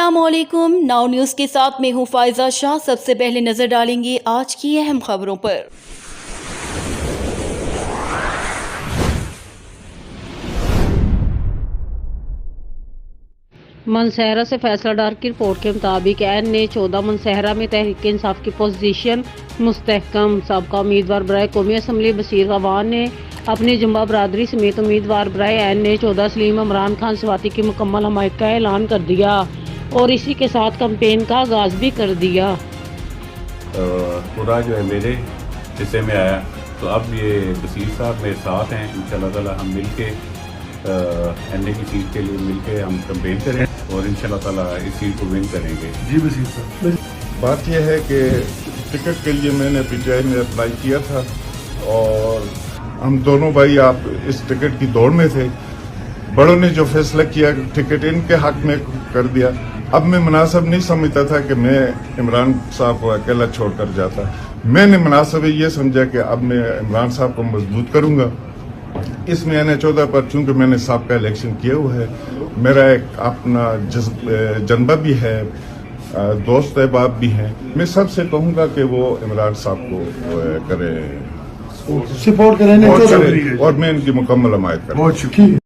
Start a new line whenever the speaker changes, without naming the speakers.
अस्सलाम वालेकुम। Now news के साथ मैं हूँ फायजा शाह। सबसे पहले नजर डालेंगे आज की अहम खबरों पर।
मनसहरा से फैसला डार की रिपोर्ट के मुताबिक NA-14 मनसहरा में तहरीक इंसाफ की पोजीशन मुस्तहकम। सबका उम्मीदवार बराए कौमी असम्बली बशीर गवान ने अपनी जुम्बा बरादरी समेत उम्मीदवार बराए NA-14 सलीम इमरान खान स्वाति की मुकम्मल हमायत का ऐलान कर दिया और इसी के साथ कैंपेन का आगाज भी कर दिया।
पूरा जो है मेरे हिस्से में आया, तो अब ये बशीर साहब मेरे साथ हैं। इंशाल्लाह ताला हम मिल के NA की सीट के लिए मिल के हम कैंपेन करें और इंशाल्लाह ताला इस सीट को विन करेंगे।
जी बशीर साहब,
बात यह है कि टिकट के लिए मैंने PTI में अप्लाई किया था और हम दोनों भाई आप इस टिकट की दौड़ में थे। बड़ों ने जो फैसला किया टिकट इनके हक में कर दिया। अब मैं मुनासिब नहीं समझता था कि मैं इमरान साहब को अकेला छोड़कर जाता। मैंने मुनासिब ये समझा कि अब मैं इमरान साहब को मजबूत करूंगा। इसमें NA-14 पर चूंकि मैंने साहब का इलेक्शन किया हुआ है, मेरा एक अपना जनबा भी है, दोस्त अहबाब भी हैं। मैं सबसे कहूंगा कि वो इमरान साहब को करें,
सपोर्ट करें
और मैं इनकी मुकम्मल हमायत करूँ।
बहुत शुक्रिया।